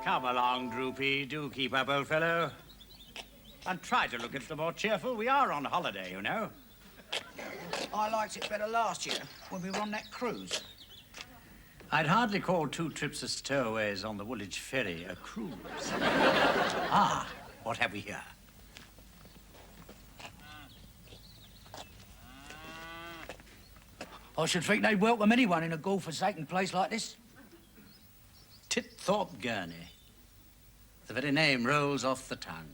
Come along, Droopy. Do keep up, old fellow. And try to look a little more cheerful. We are on holiday, you know. I liked it better last year when we were on that cruise. I'd hardly call 2 trips as stowaways on the Woolwich Ferry a cruise. What have we here? I should think they'd welcome anyone in a God-forsaken place like this. Titthorpe Gurney. The very name rolls off the tongue.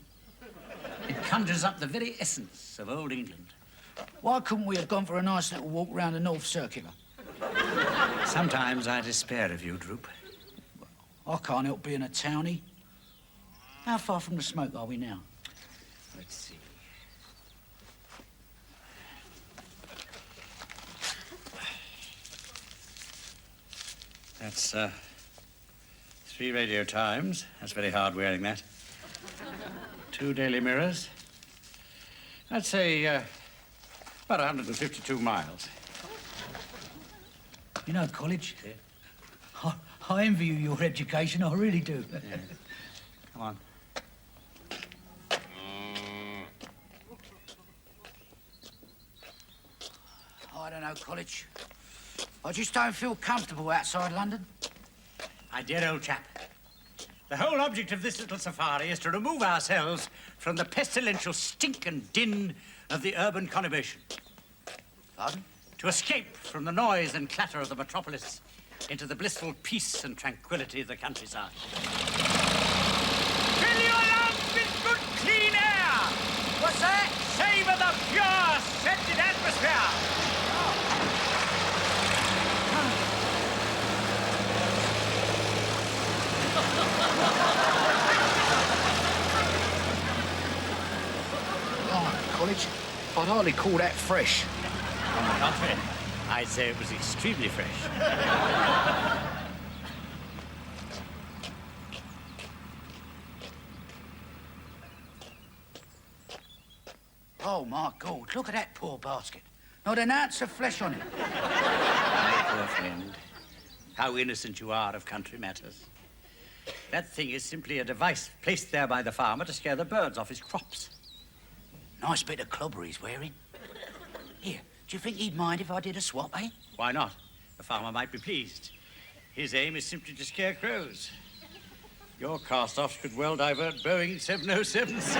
It conjures up the very essence of old England. Why couldn't we have gone for a nice little walk round the North Circular? Sometimes I despair of you, Droop. I can't help being a townie. How far from the smoke are we now? Let's see. That's, 3 Radio Times. That's very hard wearing, that. 2 Daily Mirrors. I'd say, about 152 miles. You know, College, Yeah. I envy you your education, I really do. Yeah. Come on. I don't know, College. I just don't feel comfortable outside London. My dear old chap, the whole object of this little safari is to remove ourselves from the pestilential stink and din of the urban conurbation. Pardon? To escape from the noise and clatter of the metropolis into the blissful peace and tranquility of the countryside. Fill your lungs with good, clean air! What's that? Savor the pure, scented atmosphere! College, I'd hardly call that fresh. On the contrary, I'd say it was extremely fresh. Oh, my God, look at that poor basket. Not an ounce of flesh on it. My poor friend, how innocent you are of country matters. That thing is simply a device placed there by the farmer to scare the birds off his crops. Nice bit of clobber he's wearing. Here, do you think he'd mind if I did a swap, eh? Why not? The farmer might be pleased. His aim is simply to scare crows. Your cast-offs could well divert Boeing 707s.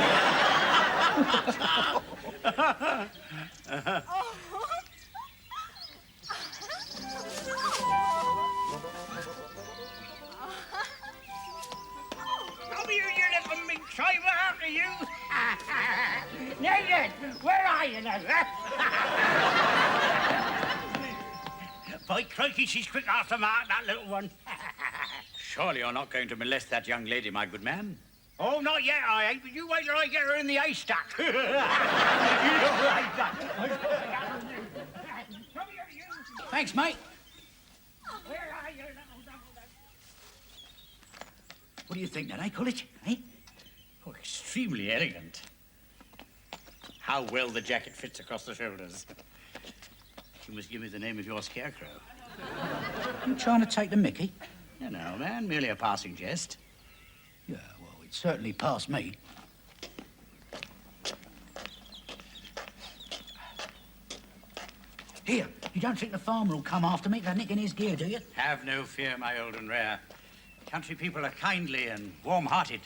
Come here, you little mink shiver, after you. Now then, where are you now? By crikey, she's quick after mark, that little one. Surely you're not going to molest that young lady, my good man? Oh, not yet, I ain't, but you wait till I get her in the haystack. You don't like that. Come here, you. Thanks, mate. Where are you, little devil? What do you think then, eh, College? Eh? Oh, extremely elegant. How well the jacket fits across the shoulders. You must give me the name of your scarecrow. You trying to take the mickey? No, man, merely a passing jest. Yeah, well, it certainly passed me. Here, you don't think the farmer will come after me for nicking his gear, do you? Have no fear, my old and rare. Country people are kindly and warm-hearted.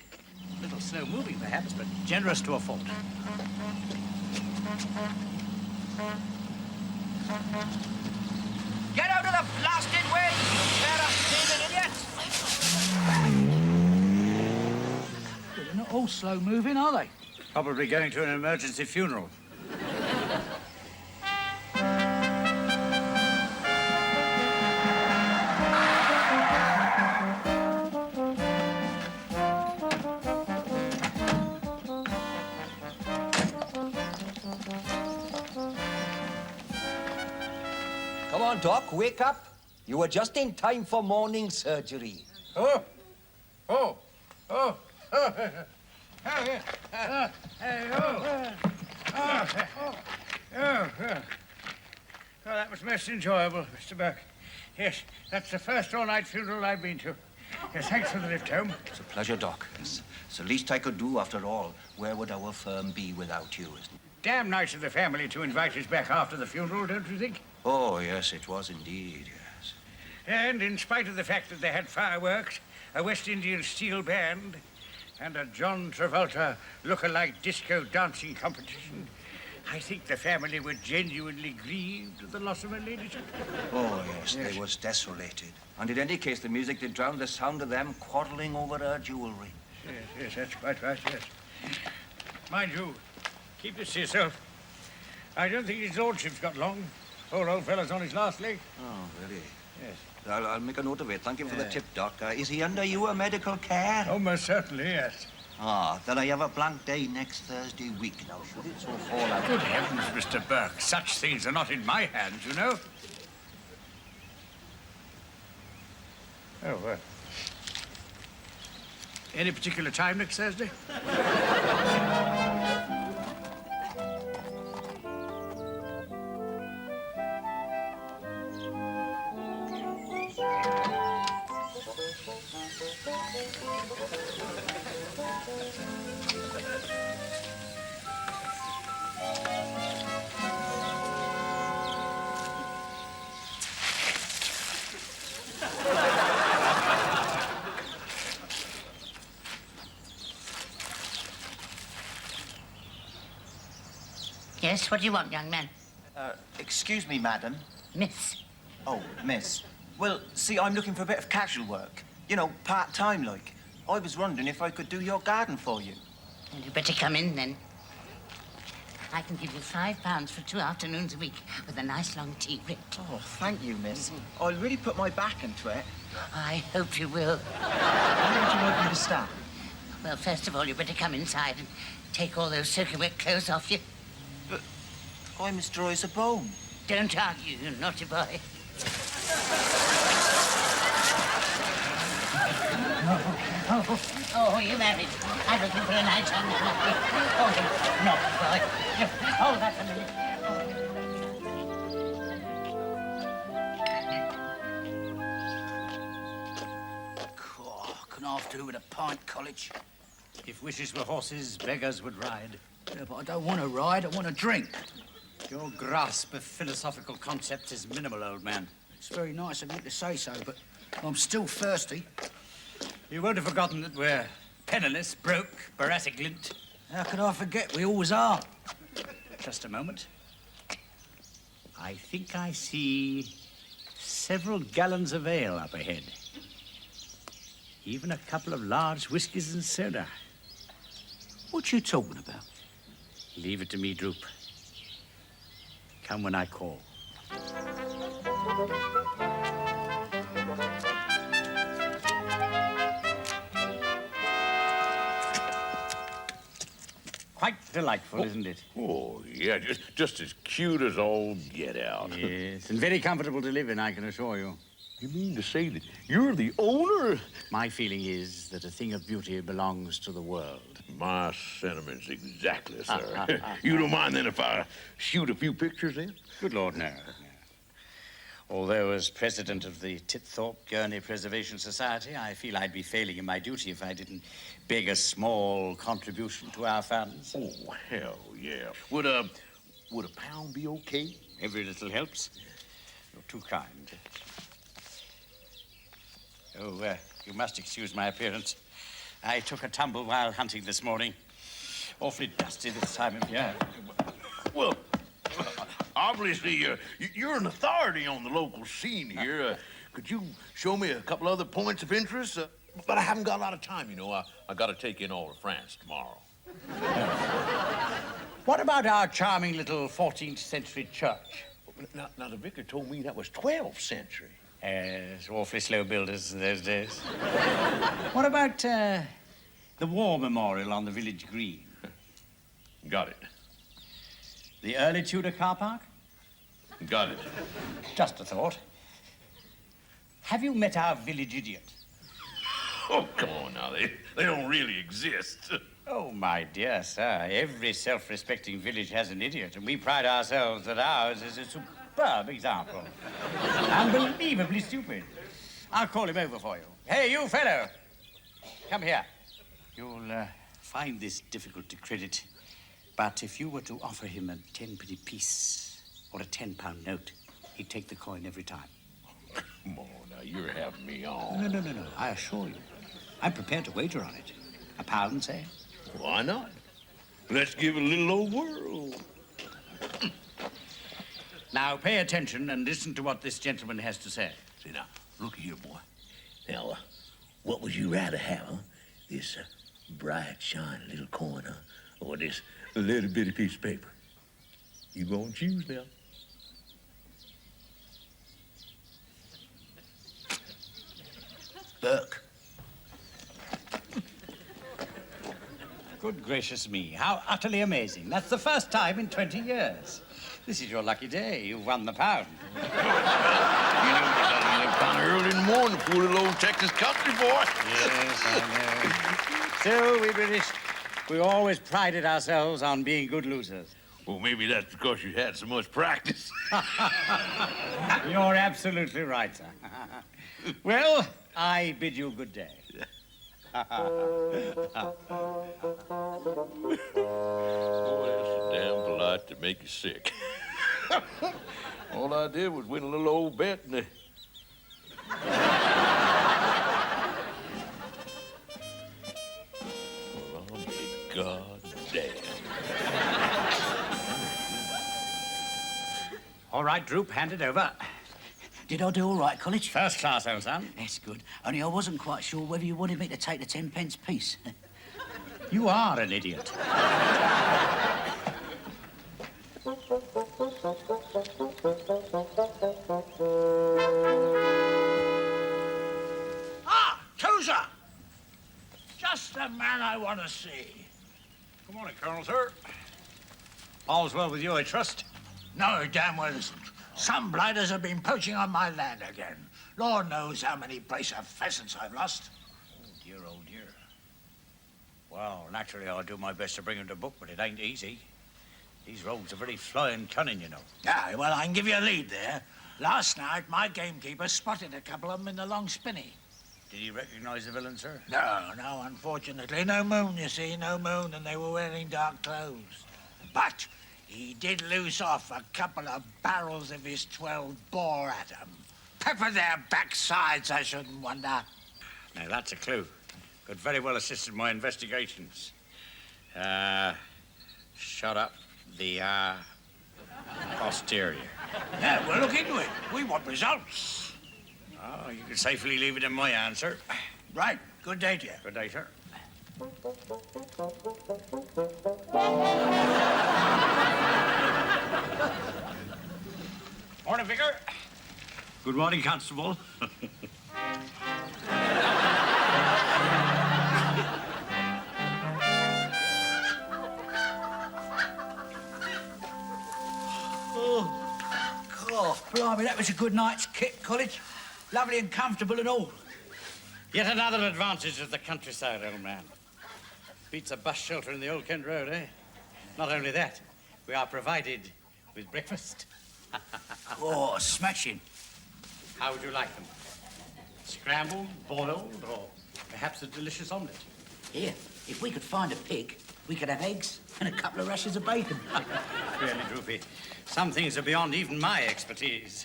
A little slow-moving, perhaps, but generous to a fault. Get out of the blasted way, you steaming idiot! They're not all slow-moving, are they? Probably going to an emergency funeral. Come on, Doc, wake up. You were just in time for morning surgery. Oh. Well, that was most enjoyable, Mr. Burke. Yes, that's the first all-night funeral I've been to. Yes, thanks for the lift home. It's a pleasure, Doc. It's the least I could do after all. Where would our firm be without you, isn't it? Damn nice of the family to invite us back after the funeral, don't you think? Oh, yes, it was indeed, yes. And in spite of the fact that they had fireworks, a West Indian steel band, and a John Travolta look-alike disco dancing competition, I think the family were genuinely grieved at the loss of her ladyship. Oh, yes, they was desolated. And in any case, the music did drown the sound of them quarreling over her jewelry. Yes, that's quite right, yes. Mind you, keep this to yourself. I don't think his lordship's got long. Poor old fellow's on his last leg. Oh, really? Yes. I'll make a note of it. Thank you for the tip, Doc. Is he under your medical care? Oh, most certainly, yes. Ah, then I have a blank day next Thursday week now, should it so fall out? Good heavens, Mr. Burke. Such things are not in my hands, you know. Oh, any particular time next Thursday? Yes, what do you want, young man? Excuse me, madam. Miss. Oh, miss. Well, see, I'm looking for a bit of casual work. You know, part-time, like. I was wondering if I could do your garden for you. Well, you better come in, then. I can give you £5 for 2 afternoons a week with a nice long tea writ. Oh, thank you, miss. I'll really put my back into it. I hope you will. Where would you like me to start? Well, first of all, you better come inside and take all those soaking wet clothes off you. But I'm as dry as a bone. Don't argue, you naughty boy. Oh, you married. I'm looking for a nice young man. Oh, you naughty boy. Hold that a minute. Can I have to do with a pint, College? If wishes were horses, beggars would ride. Yeah, but I don't want to ride, I want to drink. Your grasp of philosophical concepts is minimal, old man. It's very nice of you to say so, but I'm still thirsty. You won't have forgotten that we're penniless, broke, Boracic lint. How could I forget? We always are. Just a moment. I think I see several gallons of ale up ahead. Even a couple of large whiskies and soda. What you talking about? Leave it to me, Droop. Come when I call. Quite delightful, isn't it? Oh, yeah, just as cute as all get out. Yes, and very comfortable to live in, I can assure you. You mean to say that you're the owner? My feeling is that a thing of beauty belongs to the world. My sentiments exactly, sir. You don't mind then if I shoot a few pictures in? Good Lord, no. Although, as president of the Titthorpe Gurney Preservation Society, I feel I'd be failing in my duty if I didn't beg a small contribution to our funds. Oh, hell yeah. Would a pound be okay? Every little helps. You're too kind. Oh, you must excuse my appearance. I took a tumble while hunting this morning. Awfully dusty this time of year. Well, obviously, you're an authority on the local scene here. Could you show me a couple other points of interest? But I haven't got a lot of time, you know. I got to take in all of France tomorrow. What about our charming little 14th century church? Now, the vicar told me that was 12th century. Awfully slow builders in those days. What about the war memorial on the village green? Got it. The early Tudor car park? Got it. Just a thought. Have you met our village idiot? Oh, come on now. They don't really exist. Oh, my dear sir, every self-respecting village has an idiot, and we pride ourselves that ours is a superb example. Unbelievably stupid. I'll call him over for you. Hey, you fellow. Come here. You'll find this difficult to credit, but if you were to offer him a 10-penny piece or a £10 note, he'd take the coin every time. Come on, now, you're having me on. No. I assure you. I'm prepared to wager on it. £1, say? Why not? Let's give it a little old whirl. Now, pay attention and listen to what this gentleman has to say. See, now, look here, boy. Now, what would you rather have, huh? This bright, shiny little coin, huh? Or this little bitty piece of paper? You gonna choose now. Burke. Good gracious me, how utterly amazing. That's the first time in 20 years. This is your lucky day. You've won the £1. You know, it's kind of early in the morning for a little old Texas country boy. Yes, I know. Still, we British, we always prided ourselves on being good losers. Well, maybe that's because you had so much practice. You're absolutely right, sir. Well, I bid you good day. Boy, that's damn polite to make you sick. All I did was win a little old bet and well, I'll be goddamn. All right, Droop, hand it over. Did I do all right, College? First class, old son. That's good. Only I wasn't quite sure whether you wanted me to take the 10-pence piece. You are an idiot. Ah, Tozer! Just the man I want to see. Good morning, Colonel, sir. All's well with you, I trust? No, it damn well isn't. Some blighters have been poaching on my land again. Lord knows how many brace of pheasants I've lost. Oh, dear. Well, naturally, I'll do my best to bring him to book, but it ain't easy. These rogues are very flying cunning, you know. Aye, well, I can give you a lead there. Last night, my gamekeeper spotted a couple of them in the long spinney. Did he recognize the villain, sir? No, unfortunately. No moon, you see, no moon, and they were wearing dark clothes. But he did loose off a couple of barrels of his 12 bore at 'em. Pepper their backsides, I shouldn't wonder. Now, that's a clue. Could very well assist in my investigations. Shut up the, posterior. Yeah, we'll look into it. We want results. Oh, you can safely leave it in my hands, sir. Right, good day to you. Good day, sir. Morning, Vicar. Good morning, Constable. Oh, blimey, that was a good night's kit, College. Lovely and comfortable and all. Yet another advantage of the countryside, old man. Beats a bus shelter in the Old Kent Road, eh? Not only that, we are provided with breakfast. Oh, smashing. How would you like them? Scrambled, boiled, or perhaps a delicious omelette? Here, if we could find a pig, we could have eggs and a couple of rashers of bacon. Really, Droopy, some things are beyond even my expertise.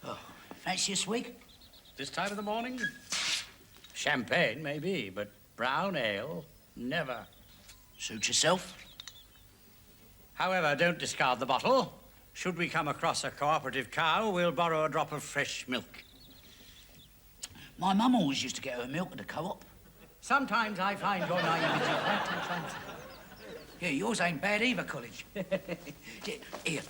Oh, fancy a swig? This time of the morning? Champagne, maybe, but brown ale, never. Suit yourself. However, don't discard the bottle. Should we come across a cooperative cow, we'll borrow a drop of fresh milk. My mum always used to get her milk at the co-op. Sometimes I find your naivety quite entrancing. Yeah, yours ain't bad either, College. Here,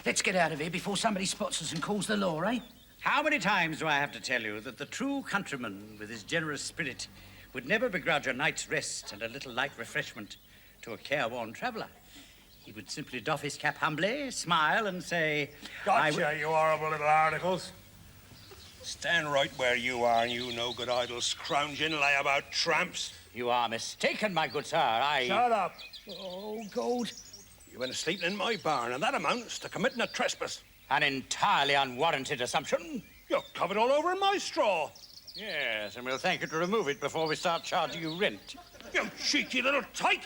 let's get out of here before somebody spots us and calls the law, eh? How many times do I have to tell you that the true countryman with his generous spirit would never begrudge a night's rest and a little light refreshment to a careworn traveller? He would simply doff his cap humbly, smile, and say, Gotcha, you horrible little articles. Stand right where you are, and you no good idle scrounging layabout tramps. You are mistaken, my good sir. Shut up. Oh, Gold. You went sleeping in my barn, and that amounts to committing a trespass. An entirely unwarranted assumption. You're covered all over in my straw. Yes, and we'll thank you to remove it before we start charging you rent. You cheeky little tyke.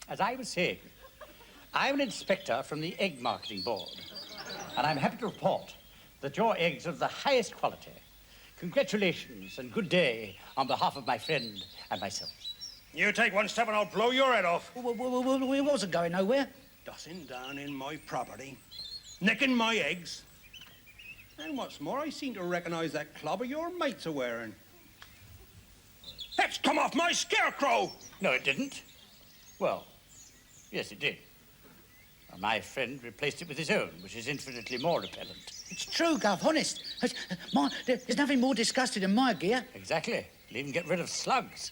As I was saying, I'm an inspector from the Egg Marketing Board, and I'm happy to report that your eggs are of the highest quality. Congratulations and good day on behalf of my friend and myself. You take one step and I'll blow your head off. We wasn't going nowhere. Dossing down in my property, nicking my eggs. And what's more, I seem to recognize that clobber your mates are wearing. That's come off my scarecrow! No, it didn't. Well, yes, it did. My friend replaced it with his own, which is infinitely more repellent. It's true, Gov, honest. There's nothing more disgusting than my gear. Exactly. It'll even get rid of slugs.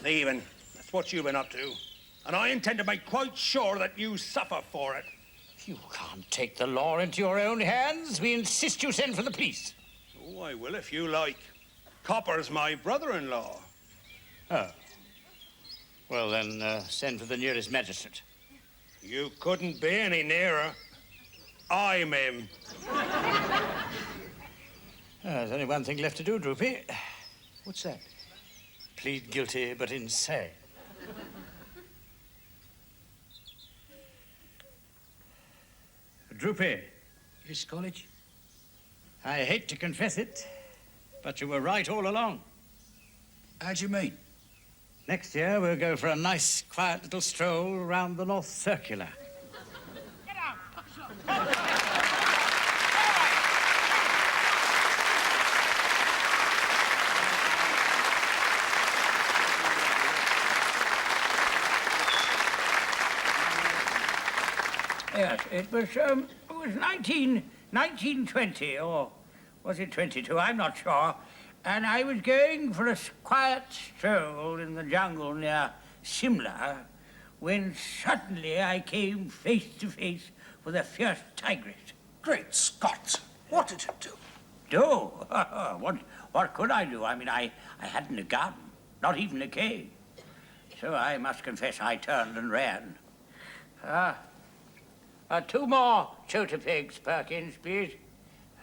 Leaving. That's what you've been up to. And I intend to make quite sure that you suffer for it. You can't take the law into your own hands. We insist you send for the police. Oh, I will if you like. Copper's my brother-in-law. Oh. Well, then, send for the nearest magistrate. You couldn't be any nearer. I'm him. There's only one thing left to do, Droopy. What's that? Plead guilty, but insane. Droopy. Yes, College? I hate to confess it, but you were right all along. How do you mean? Next year, we'll go for a nice, quiet little stroll around the North Circular. Get out! Yes, it was 1920, or was it 22? I'm not sure. And I was going for a quiet stroll in the jungle near Simla when suddenly I came face to face with a fierce tigress. Great Scott! What did it do? Do? What could I do? I mean, I hadn't a gun, not even a cane. So I must confess I turned and ran. Two more chota pigs, Perkins, please.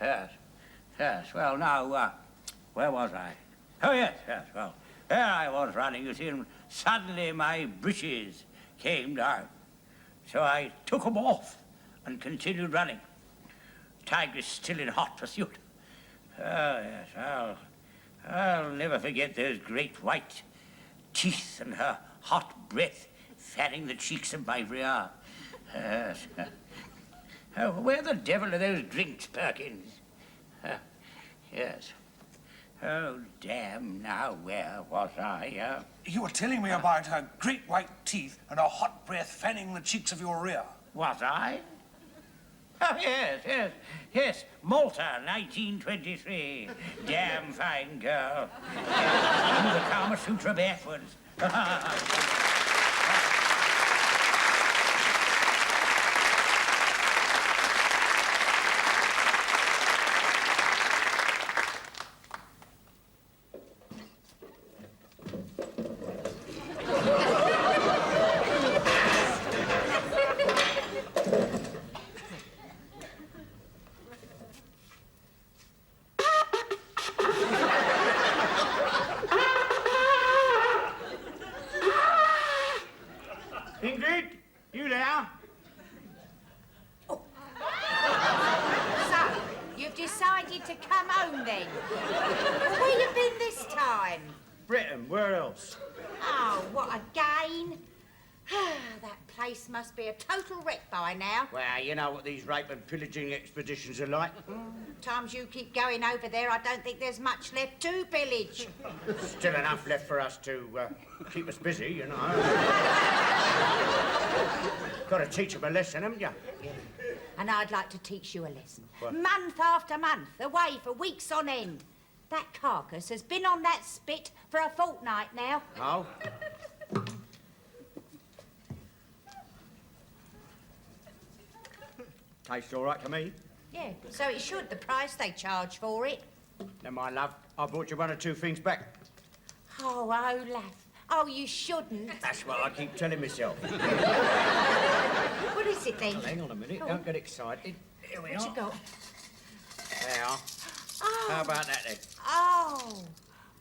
Yes. Well, now, where was I? Oh, yes. Well, there I was running, you see, and suddenly my breeches came down. So I took them off and continued running. Tigress still in hot pursuit. Oh, yes, I'll never forget those great white teeth and her hot breath fanning the cheeks of my rear. Yes. Where the devil are those drinks, Perkins? Yes. Oh, damn, now where was I? You were telling me about her great white teeth and her hot breath fanning the cheeks of your rear. Was I? Oh, yes. Malta, 1923. Damn fine girl. Yes, the Kama Sutra backwards. Ingrid, you there? So, you've decided to come home then? Where you been this time? Britain, where else? Oh, what a gain. That place must be a total wreck by now. Well, you know what these rape and pillaging expeditions are like. Times you keep going over there, I don't think there's much left to pillage. Still enough left for us to keep us busy, you know. Got to teach them a lesson, haven't you? Yeah. And I'd like to teach you a lesson. What? Month after month, away for weeks on end. That carcass has been on that spit for a fortnight now. Oh? Tastes all right to me. Yeah, so it should, the price they charge for it. Never mind, love. I brought you one or two things back. Oh, Olaf, Oh, you shouldn't. That's what I keep telling myself. What is it then? Hang on a minute, don't get excited. Here we What are. you got? There. Oh. How about that then? Oh.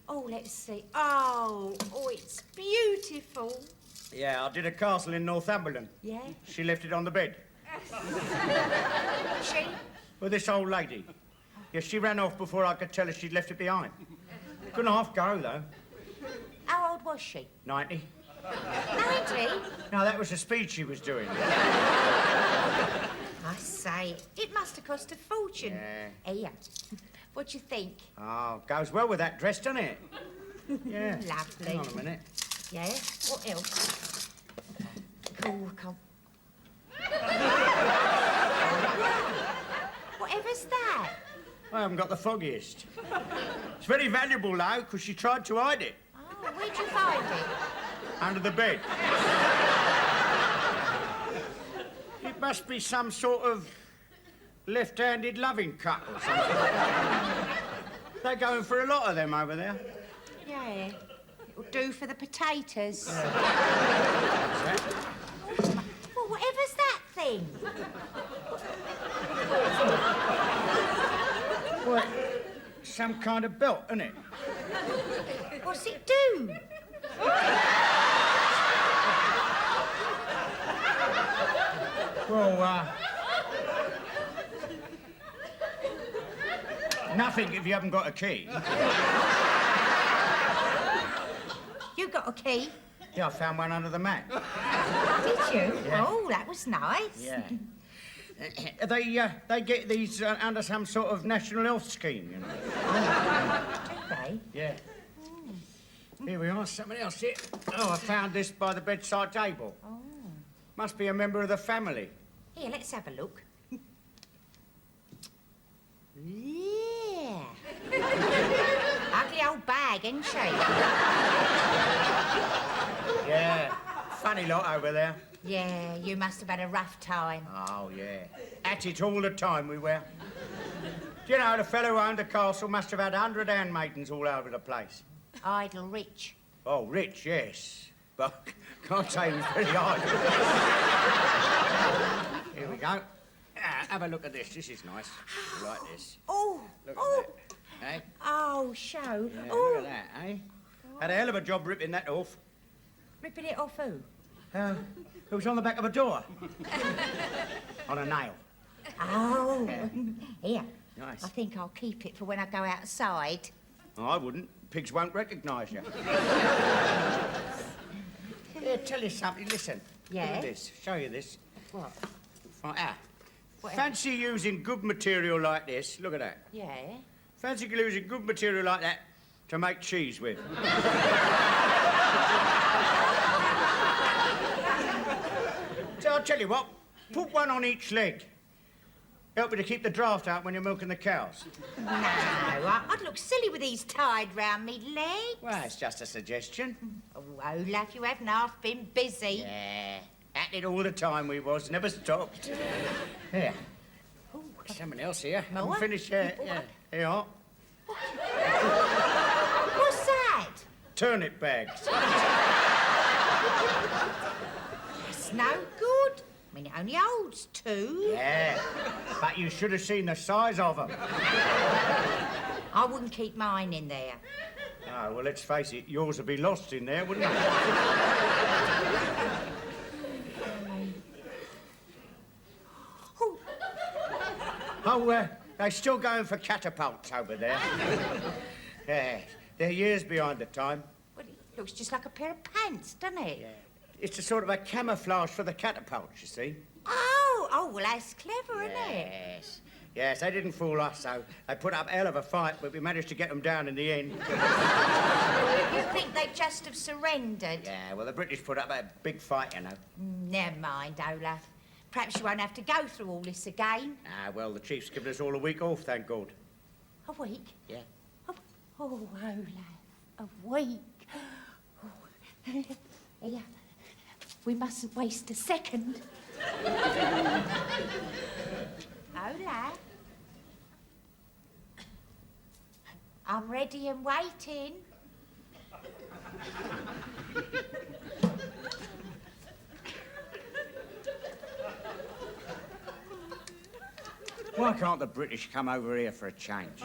Oh, let's see. Oh, it's beautiful. Yeah, I did a castle in Northumberland. Yeah? She left it on the bed. She? Well, this old lady. Yeah, she ran off before I could tell her she'd left it behind. Couldn't half go, though. How old was she? 90. 90? No, that was the speed she was doing. I say, it must have cost a fortune. Yeah. Here. What do you think? Oh, goes well with that dress, doesn't it? Yeah. Lovely. Hang on a minute. Yeah? What else? Cool, come. Whatever's that? I haven't got the foggiest. It's very valuable, though, because she tried to hide it. Oh, where'd you find it? Under the bed. It must be some sort of left-handed loving cup or something. They're going for a lot of them over there. Yeah. It'll do for the potatoes. Well, whatever's that thing? What? Some kind of belt, isn't it? What's it do? Well, nothing if you haven't got a key. You got a key? Yeah, I found one under the mat. Did you? Yeah. Oh, that was nice. Yeah. They get these under some sort of national health scheme, you know. Do they? Yeah. Here we are, somebody else here. Oh, I found this by the bedside table. Oh. Must be a member of the family. Here, let's have a look. Yeah. Ugly old bag, isn't she? Yeah. Funny lot over there. Yeah, you must have had a rough time. Oh, yeah. At it all the time we were. Do you know, the fellow who owned the castle must have had 100 handmaidens all over the place. Idle rich. Oh, rich, yes. But can't say he was very idle. Here we go. Have a look at this. This is nice. You like this? Oh, Look oh. at that. Eh? Oh, show. Yeah, Oh. look at that, eh? Had a hell of a job ripping that off. Ripping it off who? It was on the back of a door. On a nail. Oh. Yeah. Here. Nice. I think I'll keep it for when I go outside. Oh, I wouldn't. Pigs won't recognise you. Here, tell you something. Listen. Yeah? Look at this. Show you this. What? Ah. What? Fancy using good material like this. Look at that. Yeah. Fancy using good material like that to make cheese with. So I'll tell you what. Put one on each leg. Help you to keep the draft out when you're milking the cows. No, I'd look silly with these tied round me legs. Well, it's just a suggestion. Oh, Olaf, you haven't half been busy. Yeah. At it all the time we was, never stopped. Here. Ooh. Someone else here. More? I'm finished here. Yeah. Here you are. What's that? Turnip bags. That's no good. I mean, it only holds 2. Yeah. But you should have seen the size of them. I wouldn't keep mine in there. Oh, well, let's face it, yours would be lost in there, wouldn't it? Oh, they're still going for catapults over there. Yeah, they're years behind the time. Well, it looks just like a pair of pants, doesn't it? Yeah. It's a sort of a camouflage for the catapults, you see. Oh, well, that's clever, isn't it? Yes. Yes, they didn't fool us, though. They put up a hell of a fight, but we managed to get them down in the end. You think they just have surrendered? Yeah, well, the British put up a big fight, you know. Never mind, Olaf. Perhaps you won't have to go through all this again. Ah, well, the chief's given us all a week off, thank God. A week? Yeah. Oh, Olaf, a week. Oh. Here, we mustn't waste a second. Olaf. I'm ready and waiting. Why can't the British come over here for a change?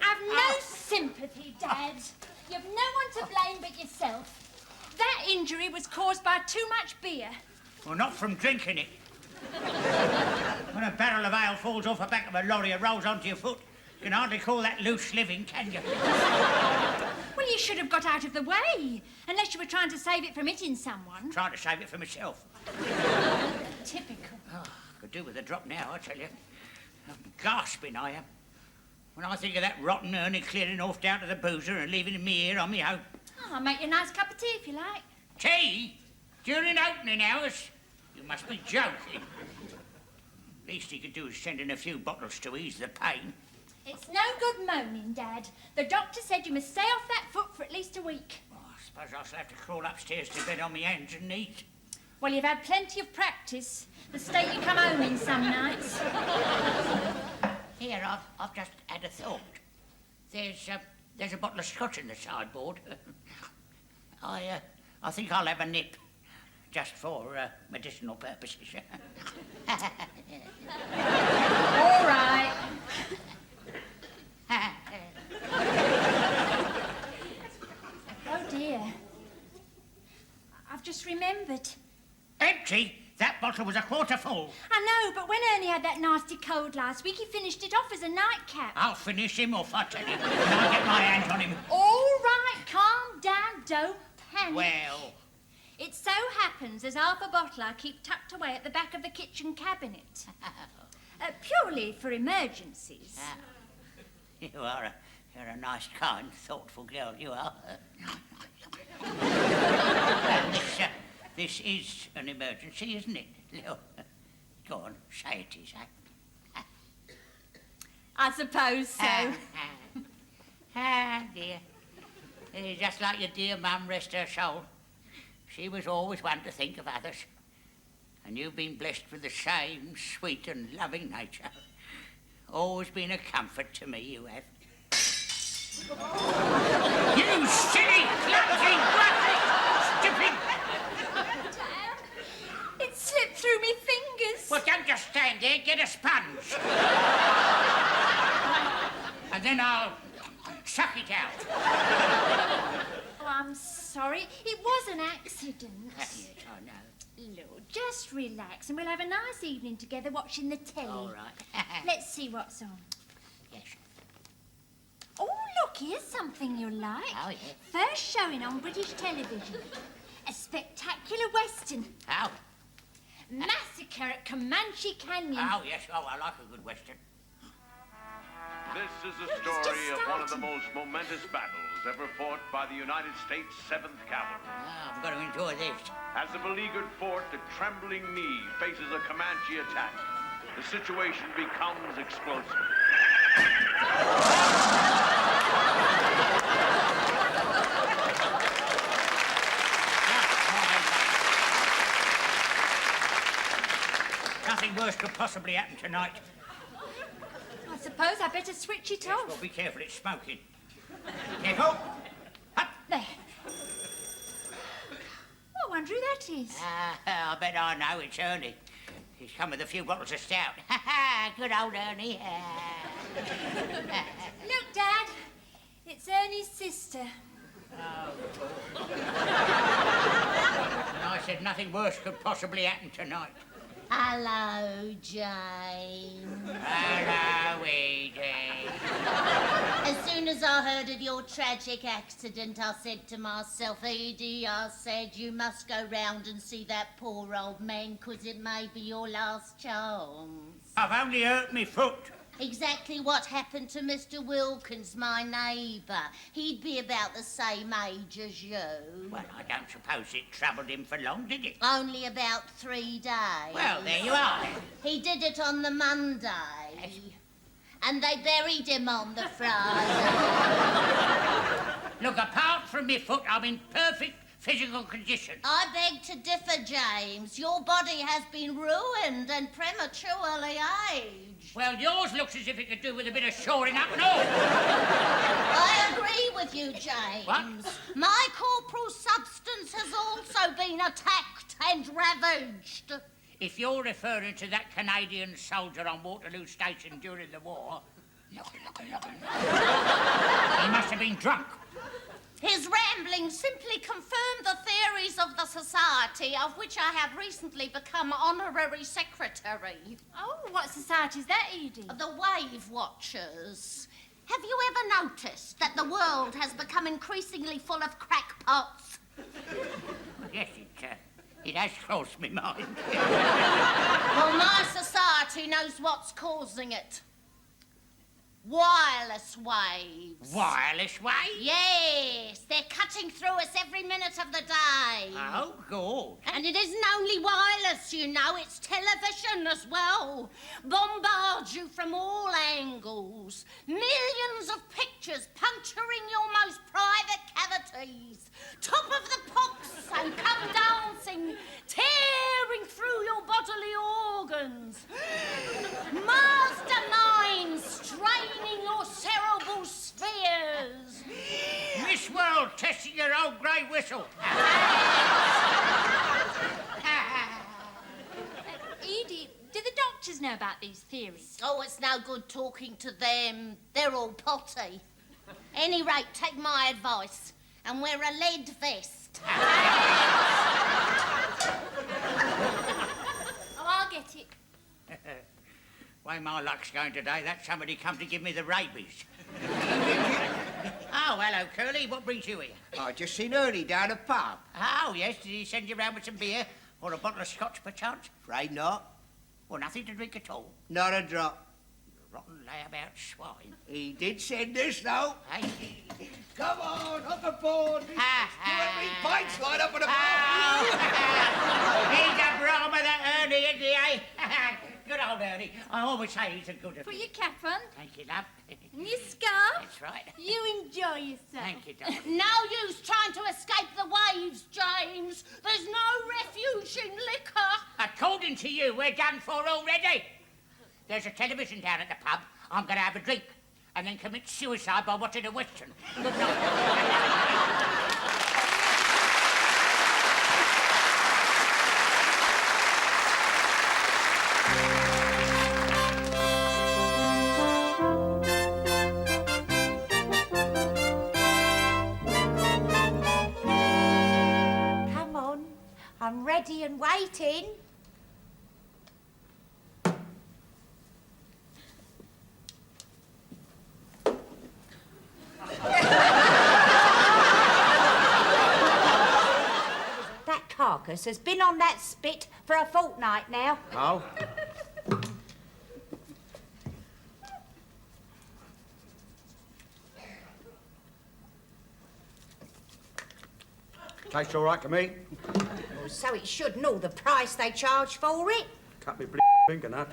I've no sympathy, Dad. You've no one to blame but yourself. That injury was caused by too much beer. Well, not from drinking it. When a barrel of ale falls off the back of a lorry and rolls onto your foot, you can hardly call that loose living, can you? Well, you should have got out of the way, unless you were trying to save it from hitting someone. Trying to save it for myself. Typical. Oh, could do with a drop now, I tell you. I'm gasping, I am. When I think of that rotten Ernie clearing off down to the boozer and leaving me here on me own. Oh, I'll make you a nice cup of tea if you like. Tea? During opening hours? You must be joking. Least he could do is send in a few bottles to ease the pain. It's no good moaning, Dad. The doctor said you must stay off that foot for at least a week. Oh, I suppose I shall have to crawl upstairs to bed on my hands and knees. Well, you've had plenty of practice. The state you come home in some nights. Here, I've just had a thought. There's a bottle of scotch in the sideboard. I think I'll have a nip, just for medicinal purposes. All right. Oh, dear. I've just remembered. Empty? That bottle was a quarter full. I know, but when Ernie had that nasty cold last week, he finished it off as a nightcap. I'll finish him off, I tell you. I'll get my hands on him. All right, calm down, don't panic. Well... It so happens there's half a bottle I keep tucked away at the back of the kitchen cabinet. Purely for emergencies. You're a nice, kind, thoughtful girl, you are. This is an emergency, isn't it, Lil? Go on, say it is, eh? I suppose so. Dear. Just like your dear mum, rest her soul. She was always one to think of others. And you've been blessed with the same sweet and loving nature. Always been a comfort to me, you have. You silly, clumsy, stupid... Dad, it slipped through me fingers. Well, don't just stand there. Get a sponge. And then I'll suck it out. Oh, I'm sorry. It was an accident. Yes, I know. Lord, just relax and we'll have a nice evening together watching the telly. All right. Let's see what's on. Yes. Oh, look, here's something you'll like. Oh, yeah. First showing on British television. A spectacular western. Oh. Massacre at Comanche Canyon. Oh, yes. Oh, I like a good western. This is a story of one of the most momentous battles ever fought by the United States 7th Cavalry. Oh, I've got to enjoy this. As the beleaguered fort at Trembling Knee faces a Comanche attack, the situation becomes explosive. Nothing worse could possibly happen tonight. I suppose I better switch it off. Well, be careful, it's smoking. Careful. Up. There. I wonder who that is. I bet I know, it's Ernie. He's come with a few bottles of stout. Ha ha, good old Ernie. Look, Dad. It's Ernie's sister. Oh. And I said nothing worse could possibly happen tonight. Hello, Jane. Hello, Edie. As soon as I heard of your tragic accident, I said to myself, Edie, I said, you must go round and see that poor old man, 'cause it may be your last chance. I've only hurt me foot. Exactly what happened to Mr. Wilkins, my neighbour. He'd be about the same age as you. Well, I don't suppose it troubled him for long, did it? Only about 3 days. Well, there you are. He did it on the Monday. Yes. And they buried him on the Friday. Look, apart from my foot, I'm in perfect physical condition. I beg to differ, James. Your body has been ruined and prematurely aged. Well, yours looks as if it could do with a bit of shoring up and all. I agree with you, James. What? My corporal substance has also been attacked and ravaged. If you're referring to that Canadian soldier on Waterloo Station during the war, he must have been drunk. His ramblings simply confirm the theories of the society, of which I have recently become honorary secretary. Oh, what society's that, Edie? The Wave Watchers. Have you ever noticed that the world has become increasingly full of crackpots? Yes, it has crossed my mind. Well, my society knows what's causing it. Wireless waves. Wireless waves? Yes, they're cutting through us every minute of the day. Oh, good. And it isn't only wireless, you know, it's television as well. Bombards you from all angles. Millions of pictures puncturing your most private cavities. Top of the pops and come dancing, tearing through your bodily organs. Masterminds straining your cerebral spheres. Miss World testing your old grey whistle. Edie, do the doctors know about these theories? Oh, it's no good talking to them. They're all potty. Any rate, take my advice and wear a lead vest. Oh, I'll get it. Way my luck's going today, that somebody come to give me the rabies. Oh, hello, Curly. What brings you here? I just seen Ernie down the pub. Oh, yes. Did he send you round with some beer? Or a bottle of scotch, perchance? Afraid not. Well, nothing to drink at all? Not a drop. Rotten layabout swine. He did send us, though. Hey? Come on, up aboard. You every pints line up in the bar. He's a Brahma, that Ernie, isn't he, eh? Good old Ernie. I always say he's a good... Put your cap on. Thank you, love. And your scarf. That's right. You enjoy yourself. Thank you, darling. No use trying to escape the waves, James. There's no refuge in liquor. According to you, we're done for already. There's a television down at the pub. I'm going to have a drink and then commit suicide by watching a Western. Good night. Come on, I'm ready and waiting. That carcass has been on that spit for a fortnight now. Oh? Tastes all right to me. Oh, so it should know the price they charge for it. Cut me finger, nut.